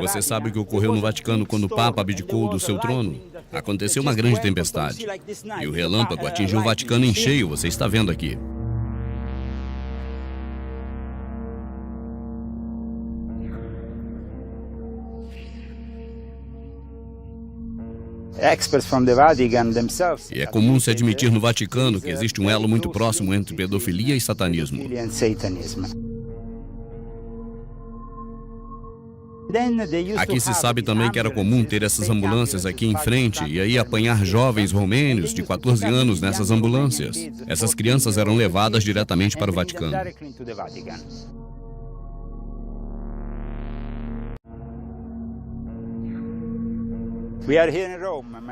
Você sabe o que ocorreu no Vaticano quando o Papa abdicou do seu trono? Aconteceu uma grande tempestade. E o relâmpago atingiu o Vaticano em cheio, você está vendo aqui. E é comum se admitir no Vaticano que existe um elo muito próximo entre pedofilia e satanismo. Aqui se sabe também que era comum ter essas ambulâncias aqui em frente e aí apanhar jovens romênios de 14 anos nessas ambulâncias. Essas crianças eram levadas diretamente para o Vaticano.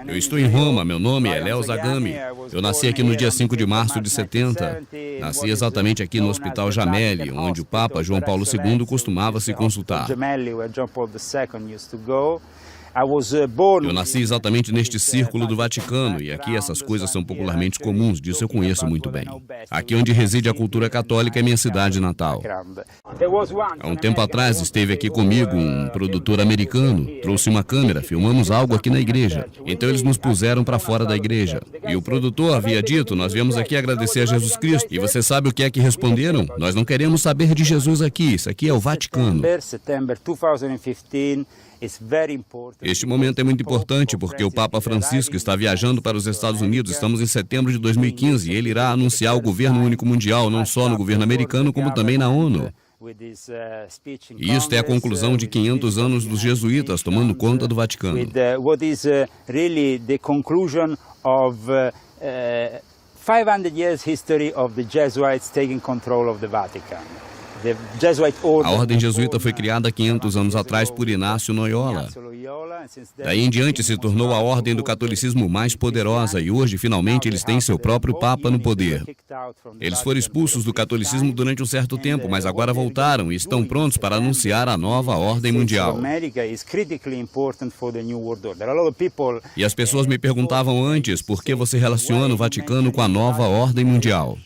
Eu estou em Roma, meu nome é Leo Zagami. Eu nasci aqui no dia 5 de março de 70. Nasci exatamente aqui no Hospital Gemelli, onde o Papa João Paulo II costumava se consultar. Eu nasci exatamente neste círculo do Vaticano e aqui essas coisas são popularmente comuns, disso eu conheço muito bem. Aqui onde reside a cultura católica é minha cidade natal. Há um tempo atrás esteve aqui comigo um produtor americano, trouxe uma câmera, filmamos algo aqui na igreja. Então eles nos puseram para fora da igreja. E o produtor havia dito, nós viemos aqui agradecer a Jesus Cristo. E você sabe o que é que responderam? Nós não queremos saber de Jesus aqui, isso aqui é o Vaticano. Este momento é muito importante porque o Papa Francisco está viajando para os Estados Unidos. Estamos em setembro de 2015 e ele irá anunciar o governo único mundial, não só no governo americano, como também na ONU. E isso é a conclusão de 500 anos dos jesuítas tomando conta do Vaticano. 500 years history of the Jesuits taking control of the Vatican. A ordem jesuíta foi criada 500 anos atrás por Inácio Loyola. Daí em diante se tornou a ordem do catolicismo mais poderosa e hoje, finalmente, eles têm seu próprio Papa no poder. Eles foram expulsos do catolicismo durante um certo tempo, mas agora voltaram e estão prontos para anunciar a nova ordem mundial. E as pessoas me perguntavam antes, por que você relaciona o Vaticano com a nova ordem mundial?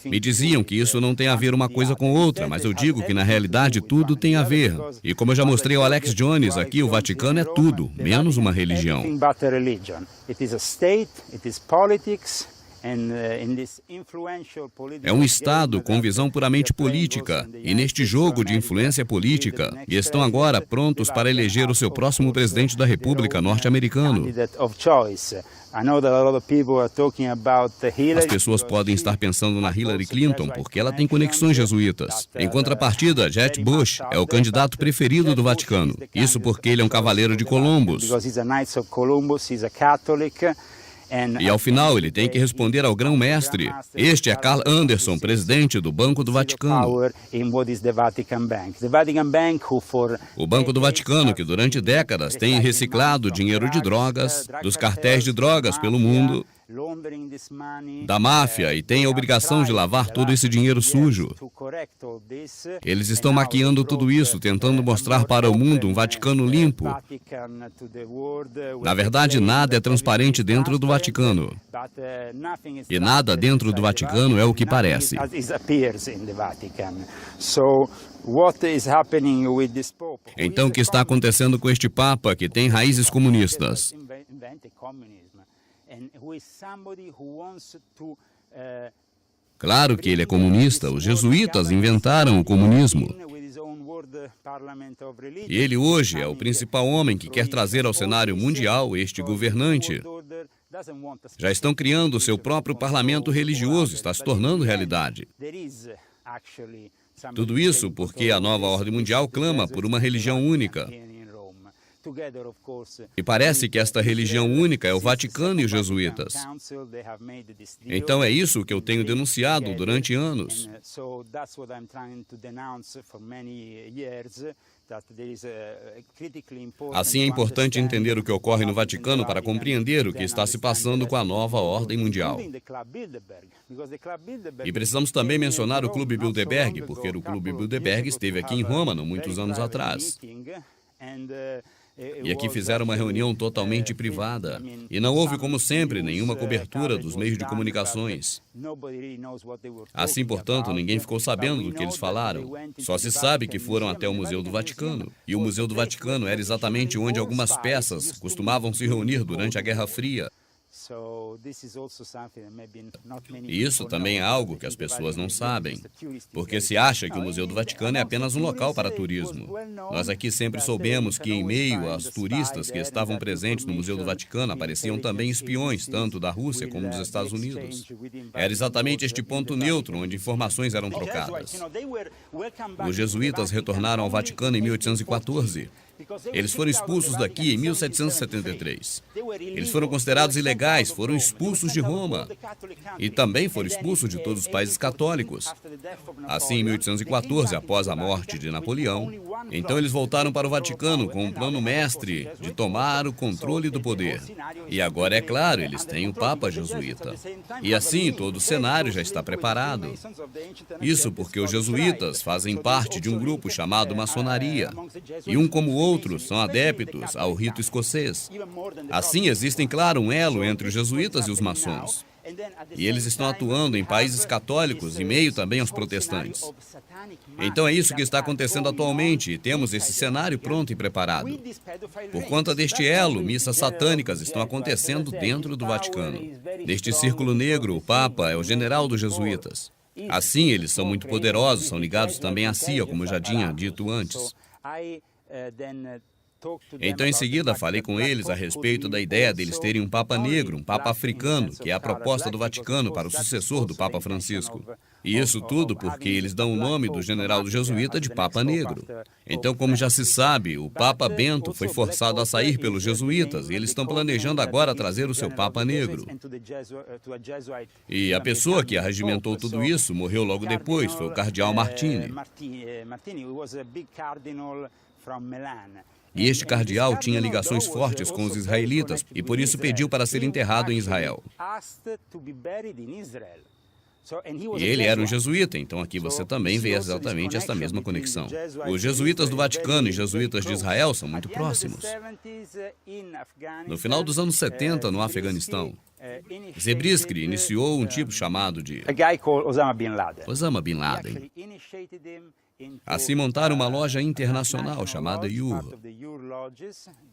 Me diziam que isso não tem a ver uma coisa com outra, mas eu digo que na realidade tudo tem a ver. E como eu já mostrei ao Alex Jones aqui, o Vaticano é tudo, menos uma religião. É um Estado com visão puramente política, e neste jogo de influência política, e estão agora prontos para eleger o seu próximo presidente da República norte-americano. As pessoas podem estar pensando na Hillary Clinton porque ela tem conexões jesuítas. Em contrapartida, Jeb Bush é o candidato preferido do Vaticano. Isso porque ele é um cavaleiro de Columbus. E ao final ele tem que responder ao grão-mestre. Este é Carl Anderson, presidente do Banco do Vaticano. O Banco do Vaticano, que durante décadas tem reciclado dinheiro de drogas, dos cartéis de drogas pelo mundo, da máfia, e tem a obrigação de lavar todo esse dinheiro sujo. Eles estão maquiando tudo isso, tentando mostrar para o mundo um Vaticano limpo. Na verdade, nada é transparente dentro do Vaticano. E nada dentro do Vaticano é o que parece. Então, o que está acontecendo com este Papa, que tem raízes comunistas? Claro que ele é comunista. Os jesuítas inventaram o comunismo. E ele hoje é o principal homem que quer trazer ao cenário mundial este governante. Já estão criando o seu próprio parlamento religioso, está se tornando realidade. Tudo isso porque a nova ordem mundial clama por uma religião única. E parece que esta religião única é o Vaticano e os jesuítas. Então é isso que eu tenho denunciado durante anos. Assim é importante entender o que ocorre no Vaticano para compreender o que está se passando com a nova ordem mundial. E precisamos também mencionar o Clube Bilderberg, porque o Clube Bilderberg esteve aqui em Roma, não muitos anos atrás. E aqui fizeram uma reunião totalmente privada. E não houve, como sempre, nenhuma cobertura dos meios de comunicações. Assim, portanto, ninguém ficou sabendo do que eles falaram. Só se sabe que foram até o Museu do Vaticano. E o Museu do Vaticano era exatamente onde algumas peças costumavam se reunir durante a Guerra Fria. E isso também é algo que as pessoas não sabem, porque se acha que o Museu do Vaticano é apenas um local para turismo. Nós aqui sempre soubemos que, em meio aos turistas que estavam presentes no Museu do Vaticano, apareciam também espiões, tanto da Rússia como dos Estados Unidos. Era exatamente este ponto neutro onde informações eram trocadas. Os jesuítas retornaram ao Vaticano em 1814. Eles foram expulsos daqui em 1773. Eles foram considerados ilegais, foram expulsos de Roma. E também foram expulsos de todos os países católicos. Assim, em 1814, após a morte de Napoleão, então eles voltaram para o Vaticano com um plano mestre de tomar o controle do poder. E agora, é claro, eles têm o Papa jesuíta. E assim, todo o cenário já está preparado. Isso porque os jesuítas fazem parte de um grupo chamado maçonaria. E um como o outro são adeptos ao rito escocês. Assim, existem, claro, um elo entre os jesuítas e os maçons. E eles estão atuando em países católicos e meio também aos protestantes. Então é isso que está acontecendo atualmente e temos esse cenário pronto e preparado. Por conta deste elo, missas satânicas estão acontecendo dentro do Vaticano. Neste círculo negro, o Papa é o general dos jesuítas. Assim, eles são muito poderosos, são ligados também à CIA, como eu já tinha dito antes. Então, em seguida, falei com eles a respeito da ideia deles terem um Papa negro, um Papa africano, que é a proposta do Vaticano para o sucessor do Papa Francisco. E isso tudo porque eles dão o nome do general do jesuíta de Papa Negro. Então, como já se sabe, o Papa Bento foi forçado a sair pelos jesuítas e eles estão planejando agora trazer o seu Papa Negro. E a pessoa que arregimentou tudo isso morreu logo depois, foi o cardeal Martini. E este cardeal tinha ligações fortes com os israelitas e por isso pediu para ser enterrado em Israel. E ele era um jesuíta, então aqui você também vê exatamente esta mesma conexão. Os jesuítas do Vaticano e jesuítas de Israel são muito próximos. No final dos anos 70, no Afeganistão, Zabriskie iniciou um tipo chamado de Osama Bin Laden. Assim montaram uma loja internacional chamada UR.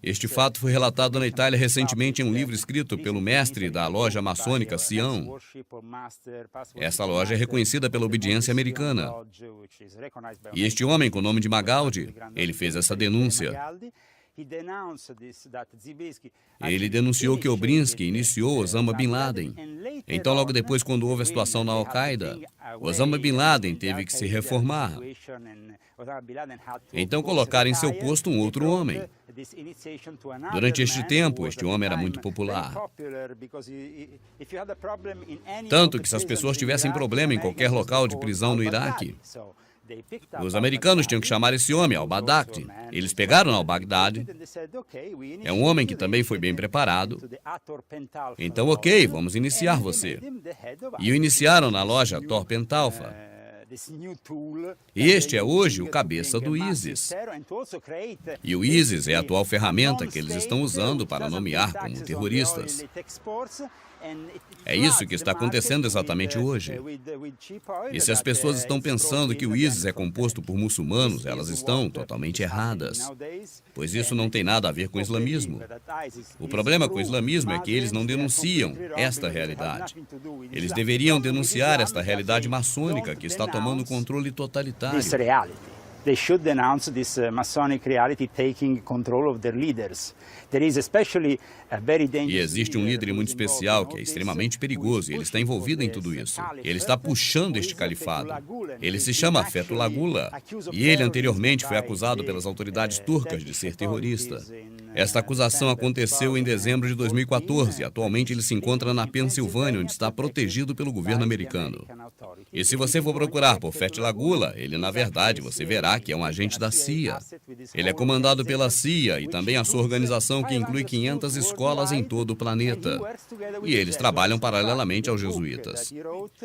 Este fato foi relatado na Itália recentemente em um livro escrito pelo mestre da loja maçônica Sião. Essa loja é reconhecida pela obediência americana. E este homem, com o nome de Magaldi, ele fez essa denúncia. Ele denunciou que Obrinsky iniciou Osama Bin Laden. Então, logo depois, quando houve a situação na Al-Qaeda, Osama Bin Laden teve que se reformar. Então, colocaram em seu posto um outro homem. Durante este tempo, este homem era muito popular. Tanto que se as pessoas tivessem problema em qualquer local de prisão no Iraque, os americanos tinham que chamar esse homem, al-Baghdadi. Eles pegaram al-Baghdadi. É um homem que também foi bem preparado. Então, ok, vamos iniciar você. E o iniciaram na loja Tor Pentalfa. E este é hoje o cabeça do ISIS. E o ISIS é a atual ferramenta que eles estão usando para nomear como terroristas. É isso que está acontecendo exatamente hoje. E se as pessoas estão pensando que o ISIS é composto por muçulmanos, elas estão totalmente erradas, pois isso não tem nada a ver com o islamismo. O problema com o islamismo é que eles não denunciam esta realidade. Eles deveriam denunciar esta realidade maçônica que está tomando controle totalitário. They should denounce this Masonic reality taking control of their leaders. There is especially a very dangerous. E existe um líder muito especial que é extremamente perigoso e ele está envolvido em tudo isso. Ele está puxando este califado. Ele se chama Fethullah Gulen e ele anteriormente foi acusado pelas autoridades turcas de ser terrorista. Esta acusação aconteceu em dezembro de 2014 e atualmente ele se encontra na Pensilvânia, onde está protegido pelo governo americano. E se você for procurar por Fethullah Gulen, ele na verdade você verá que é um agente da CIA. Ele é comandado pela CIA e também a sua organização que inclui 500 escolas em todo o planeta. E eles trabalham paralelamente aos jesuítas.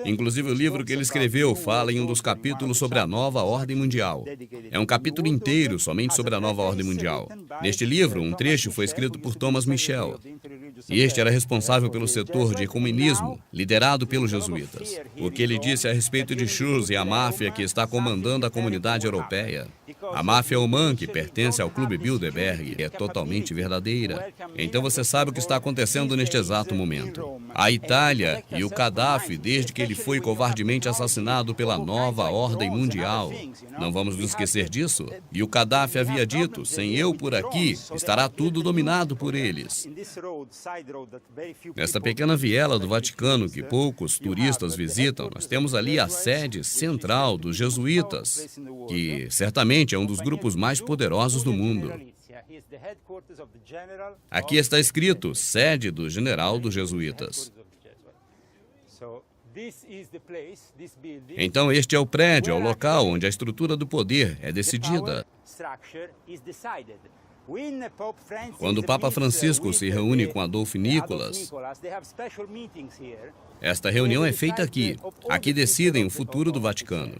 Inclusive o livro que ele escreveu fala em um dos capítulos sobre a nova ordem mundial. É um capítulo inteiro somente sobre a nova ordem mundial. Neste livro, um Um trecho foi escrito por Thomas Michel. E este era responsável pelo setor de ecumenismo, liderado pelos jesuítas. O que ele disse a respeito de Schurz e a máfia que está comandando a comunidade europeia. A máfia alemã, que pertence ao Clube Bilderberg, é totalmente verdadeira. Então você sabe o que está acontecendo neste exato momento. A Itália e o Gaddafi, desde que ele foi covardemente assassinado pela nova ordem mundial. Não vamos nos esquecer disso? E o Gaddafi havia dito, sem eu por aqui, estará tudo dominado por eles. Nesta pequena viela do Vaticano, que poucos turistas visitam, nós temos ali a sede central dos jesuítas, que certamente é um dos grupos mais poderosos do mundo. Aqui está escrito, sede do general dos jesuítas. Então este é o prédio, é o local onde a estrutura do poder é decidida. Quando o Papa Francisco se reúne com Adolf Nicolas, esta reunião é feita aqui. Aqui decidem o futuro do Vaticano.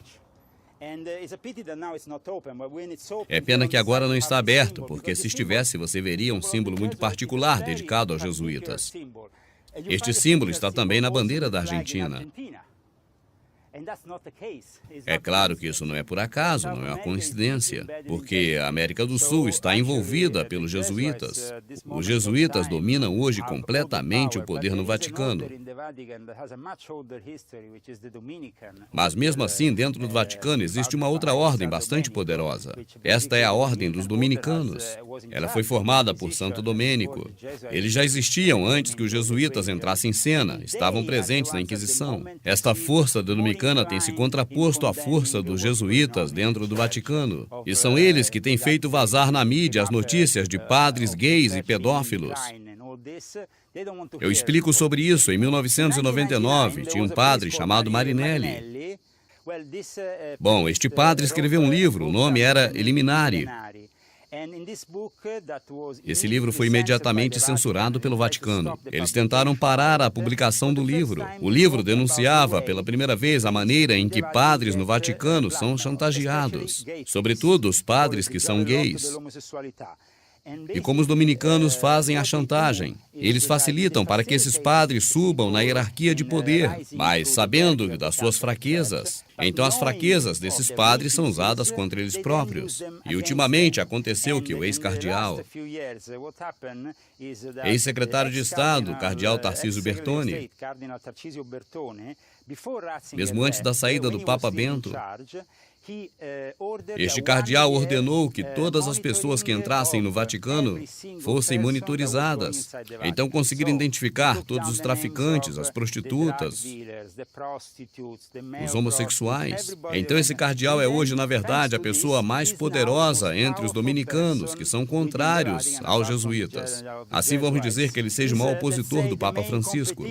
É pena que agora não está aberto, porque se estivesse, você veria um símbolo muito particular dedicado aos jesuítas. Este símbolo está também na bandeira da Argentina. É claro que isso não é por acaso, não é uma coincidência, porque a América do Sul está envolvida pelos jesuítas. Os jesuítas dominam hoje completamente o poder no Vaticano. Mas mesmo assim, dentro do Vaticano existe uma outra ordem bastante poderosa. Esta é a Ordem dos Dominicanos. Ela foi formada por Santo Domênico. Eles já existiam antes que os jesuítas entrassem em cena, estavam presentes na Inquisição. Esta força dominicana tem se contraposto à força dos jesuítas dentro do Vaticano. E são eles que têm feito vazar na mídia as notícias de padres gays e pedófilos. Eu explico sobre isso. Em 1999, tinha um padre chamado Marinelli. Bom, este padre escreveu um livro, o nome era Eliminare. Esse livro foi imediatamente censurado pelo Vaticano. Eles tentaram parar a publicação do livro. O livro denunciava pela primeira vez a maneira em que padres no Vaticano são chantageados, sobretudo os padres que são gays. E como os dominicanos fazem a chantagem, eles facilitam para que esses padres subam na hierarquia de poder, mas sabendo das suas fraquezas. Então as fraquezas desses padres são usadas contra eles próprios. E ultimamente aconteceu que o ex-cardeal, ex-secretário de Estado, cardeal Tarcísio Bertone, mesmo antes da saída do Papa Bento, este cardeal ordenou que todas as pessoas que entrassem no Vaticano fossem monitorizadas. Então conseguiram identificar todos os traficantes, as prostitutas, os homossexuais. Então esse cardeal é hoje, na verdade, a pessoa mais poderosa entre os dominicanos, que são contrários aos jesuítas. Assim vamos dizer que ele seja o maior opositor do Papa Francisco.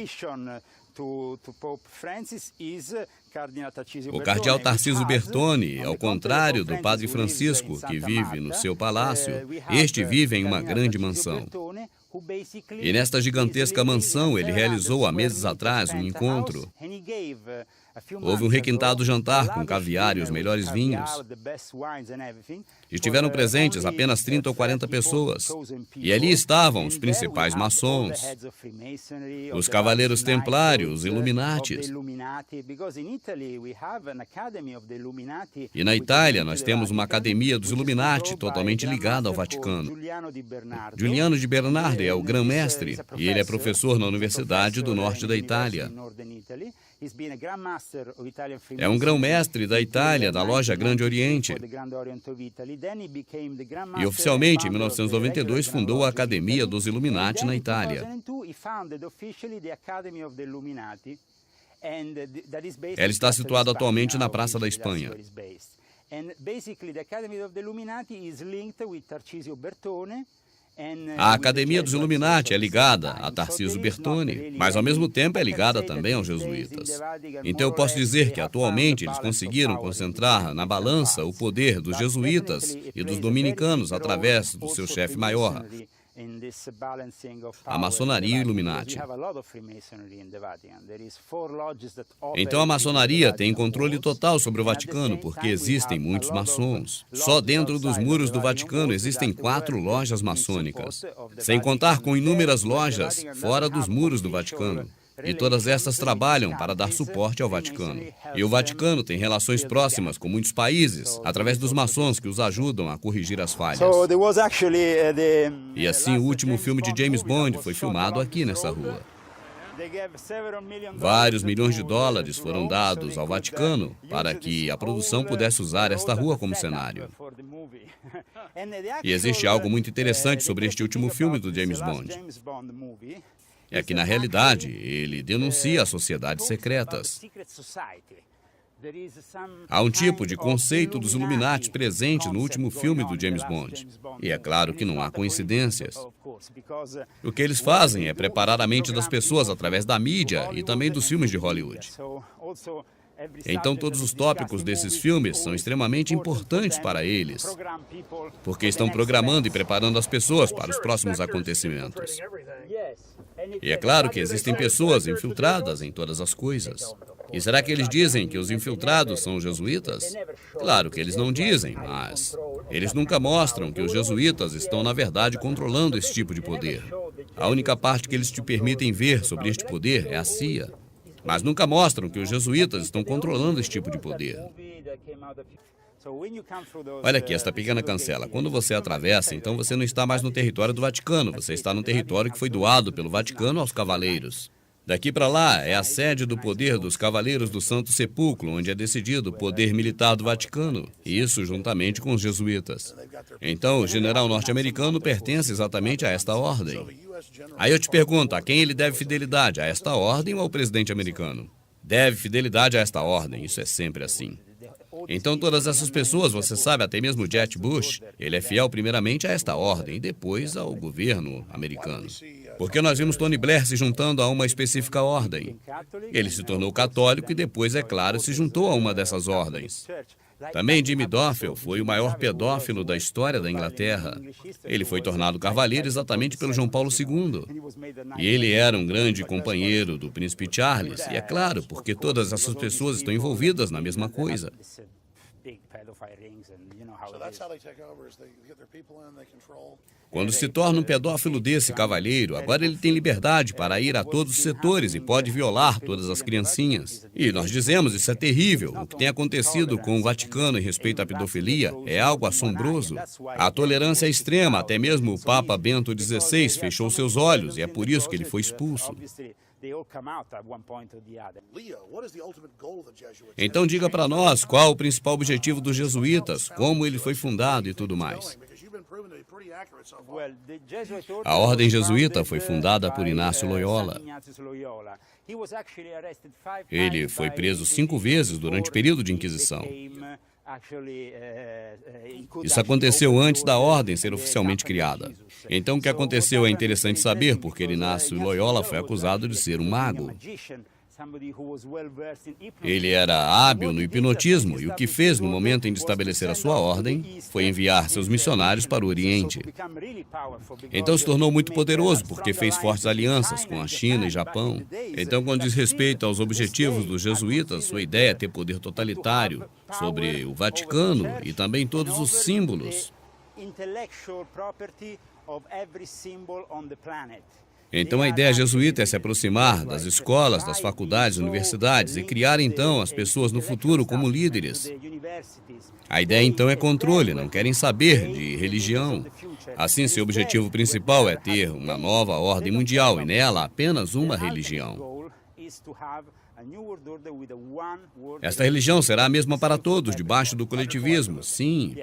O cardeal Tarcísio Bertone, ao contrário do padre Francisco, que vive no seu palácio, este vive em uma grande mansão. E nesta gigantesca mansão, ele realizou há meses atrás um encontro. Houve um requintado jantar com caviar e os melhores vinhos. Estiveram presentes apenas 30 ou 40 pessoas. E ali estavam os principais maçons, os cavaleiros templários, os Illuminatis. E na Itália nós temos uma academia dos Illuminati totalmente ligada ao Vaticano. Giuliano de Bernardi é o grão-mestre e ele é professor na Universidade do Norte da Itália. É um grão-mestre da Itália, da loja Grande Oriente. E oficialmente, em 1992, fundou a Academia dos Illuminati na Itália. Ela está situada atualmente na Praça da Espanha. A Academia dos Illuminati é ligada a Tarcísio Bertone, mas ao mesmo tempo é ligada também aos jesuítas. Então eu posso dizer que atualmente eles conseguiram concentrar na balança o poder dos jesuítas e dos dominicanos através do seu chefe maior. A maçonaria e o Illuminati. Então a maçonaria tem controle total sobre o Vaticano, porque existem muitos maçons. Só dentro dos muros do Vaticano existem 4 lojas maçônicas, sem contar com inúmeras lojas fora dos muros do Vaticano. E todas essas trabalham para dar suporte ao Vaticano. E o Vaticano tem relações próximas com muitos países, através dos maçons que os ajudam a corrigir as falhas. E assim, o último filme de James Bond foi filmado aqui nessa rua. Vários milhões de dólares foram dados ao Vaticano para que a produção pudesse usar esta rua como cenário. E existe algo muito interessante sobre este último filme do James Bond. É que, na realidade, ele denuncia as sociedades secretas. Há um tipo de conceito dos Illuminati presente no último filme do James Bond. E é claro que não há coincidências. O que eles fazem é preparar a mente das pessoas através da mídia e também dos filmes de Hollywood. Então, todos os tópicos desses filmes são extremamente importantes para eles, porque estão programando e preparando as pessoas para os próximos acontecimentos. E é claro que existem pessoas infiltradas em todas as coisas. E será que eles dizem que os infiltrados são os jesuítas? Claro que eles não dizem, mas eles nunca mostram que os jesuítas estão, na verdade, controlando esse tipo de poder. A única parte que eles te permitem ver sobre este poder é a CIA. Mas nunca mostram que os jesuítas estão controlando esse tipo de poder. Olha aqui, esta pequena cancela. Quando você atravessa, então você não está mais no território do Vaticano, você está no território que foi doado pelo Vaticano aos cavaleiros. Daqui para lá é a sede do poder dos Cavaleiros do Santo Sepulcro, onde é decidido o poder militar do Vaticano, e isso juntamente com os jesuítas. Então, o general norte-americano pertence exatamente a esta ordem. Aí eu te pergunto, a quem ele deve fidelidade, a esta ordem ou ao presidente americano? Deve fidelidade a esta ordem, isso é sempre assim. Então, todas essas pessoas, você sabe, até mesmo Jet Bush, ele é fiel primeiramente a esta ordem e depois ao governo americano. Porque nós vimos Tony Blair se juntando a uma específica ordem. Ele se tornou católico e depois, é claro, se juntou a uma dessas ordens. Também Jimmy Doffel foi o maior pedófilo da história da Inglaterra. Ele foi tornado cavaleiro exatamente pelo João Paulo II. E ele era um grande companheiro do príncipe Charles. E é claro, porque todas essas pessoas estão envolvidas na mesma coisa. Quando se torna um pedófilo desse cavalheiro, agora ele tem liberdade para ir a todos os setores e pode violar todas as criancinhas. E nós dizemos, isso é terrível. O que tem acontecido com o Vaticano em respeito à pedofilia é algo assombroso. A tolerância é extrema, até mesmo o Papa Bento XVI fechou seus olhos e é por isso que ele foi expulso. Então diga para nós qual o principal objetivo dos jesuítas, como ele foi fundado e tudo mais. A ordem jesuíta foi fundada por Inácio Loyola. Ele foi preso 5 vezes durante o período de Inquisição. Isso aconteceu antes da ordem ser oficialmente criada. Então, o que aconteceu é interessante saber, porque Inácio Loyola foi acusado de ser um mago. Ele era hábil no hipnotismo e o que fez no momento em de estabelecer a sua ordem foi enviar seus missionários para o Oriente. Então se tornou muito poderoso porque fez fortes alianças com a China e Japão. Então, quando diz respeito aos objetivos dos jesuítas, sua ideia é ter poder totalitário sobre o Vaticano e também todos os símbolos. Então a ideia jesuíta é se aproximar das escolas, das faculdades, universidades e criar então as pessoas no futuro como líderes. A ideia então é controle, não querem saber de religião. Assim, seu objetivo principal é ter uma nova ordem mundial e nela apenas uma religião. Esta religião será a mesma para todos, debaixo do coletivismo, sim.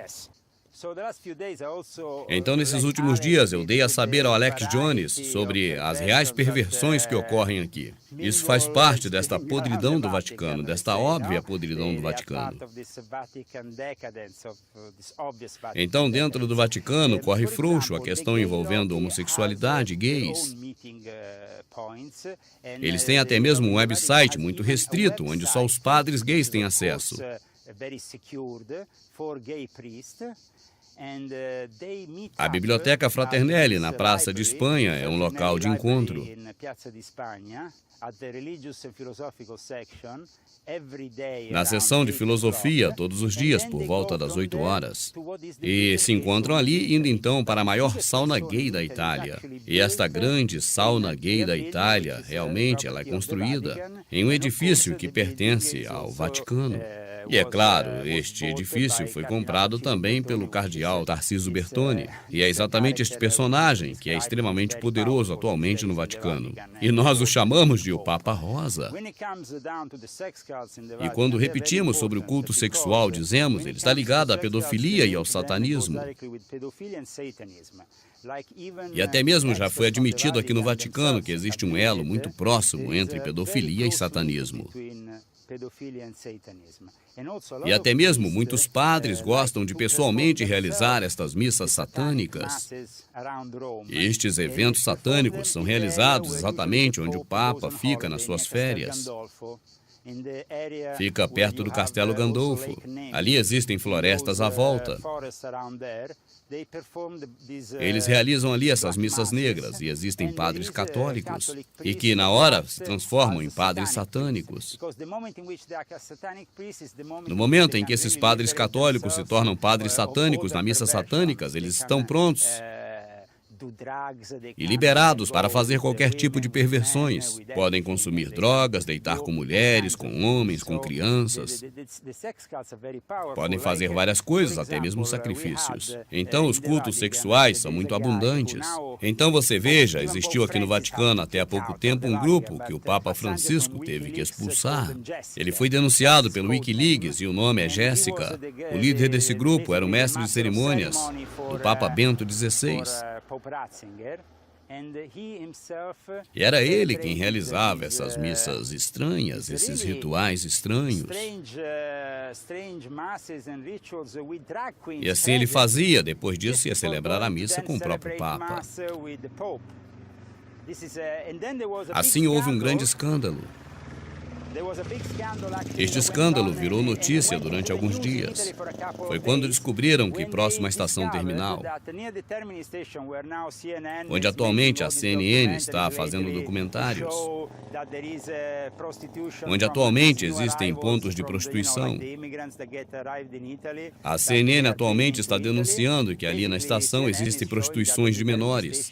Então, nesses últimos dias, eu dei a saber ao Alex Jones sobre as reais perversões que ocorrem aqui. Isso faz parte desta podridão do Vaticano, desta óbvia podridão do Vaticano. Então, dentro do Vaticano, corre frouxo a questão envolvendo homossexualidade, gays. Eles têm até mesmo um website muito restrito, onde só os padres gays têm acesso. A Biblioteca Fraternelle, na Praça de Espanha, é um local de encontro. Na seção de filosofia, todos os dias, por volta das 8 horas. E se encontram ali, indo então para a maior sauna gay da Itália. E esta grande sauna gay da Itália, realmente, ela é construída em um edifício que pertence ao Vaticano. E é claro, este edifício foi comprado também pelo cardeal Tarcísio Bertone. E é exatamente este personagem que é extremamente poderoso atualmente no Vaticano. E nós o chamamos de o Papa Rosa. E quando repetimos sobre o culto sexual, dizemos, ele está ligado à pedofilia e ao satanismo. E até mesmo já foi admitido aqui no Vaticano que existe um elo muito próximo entre pedofilia e satanismo. E até mesmo muitos padres gostam de pessoalmente realizar estas missas satânicas. Estes eventos satânicos são realizados exatamente onde o Papa fica nas suas férias. Fica perto do Castelo Gandolfo. Ali existem florestas à volta. Eles realizam ali essas missas negras e existem padres católicos e que na hora se transformam em padres satânicos. No momento em que esses padres católicos se tornam padres satânicos na missa satânicas, eles estão prontos e liberados para fazer qualquer tipo de perversões. Podem consumir drogas, deitar com mulheres, com homens, com crianças. Podem fazer várias coisas, até mesmo sacrifícios. Então, os cultos sexuais são muito abundantes. Então, você veja, existiu aqui no Vaticano até há pouco tempo um grupo que o Papa Francisco teve que expulsar. Ele foi denunciado pelo Wikileaks e o nome é Jéssica. O líder desse grupo era o mestre de cerimônias do Papa Bento XVI. E era ele quem realizava essas missas estranhas, esses rituais estranhos. E assim ele fazia, depois disso ia celebrar a missa com o próprio Papa. Assim houve um grande escândalo. Este escândalo virou notícia durante alguns dias. Foi quando descobriram que próximo à estação terminal, onde atualmente a CNN está fazendo documentários, onde atualmente existem pontos de prostituição. A CNN atualmente está denunciando que ali na estação existem prostituições de menores.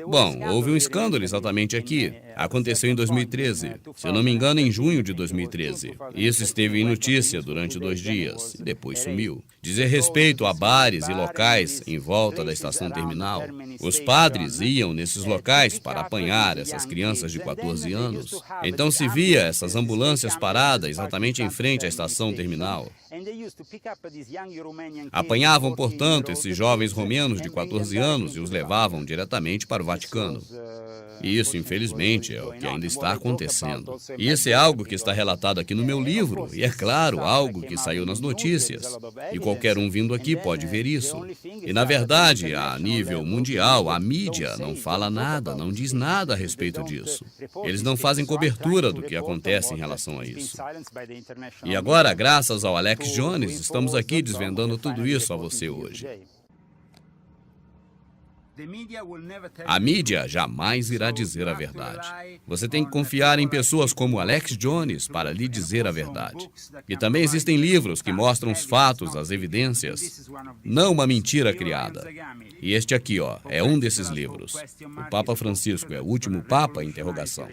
Bom, houve um escândalo exatamente aqui. Aconteceu em 2013. Se eu não me engano, em junho de 2013. Isso esteve em notícia durante 2 dias e depois sumiu. Dizer respeito a bares e locais em volta da estação terminal. Os padres iam nesses locais para apanhar essas crianças de 14 anos. Então se via essas ambulâncias paradas exatamente em frente à estação terminal. Apanhavam, portanto, esses jovens romenos de 14 anos e os levavam diretamente para o Vaticano. E isso, infelizmente, é o que ainda está acontecendo. E isso é algo que está relatado aqui no meu livro, e é claro, algo que saiu nas notícias. E qualquer um vindo aqui pode ver isso. E, na verdade, a nível mundial, a mídia não fala nada, não diz nada a respeito disso. Eles não fazem cobertura do que acontece em relação a isso. E agora, graças ao Alex Jones, estamos aqui desvendando tudo isso a você hoje. A mídia jamais irá dizer a verdade. Você tem que confiar em pessoas como Alex Jones para lhe dizer a verdade. E também existem livros que mostram os fatos, as evidências, não uma mentira criada. E este aqui, é um desses livros. O Papa Francisco é o último Papa? Interrogação.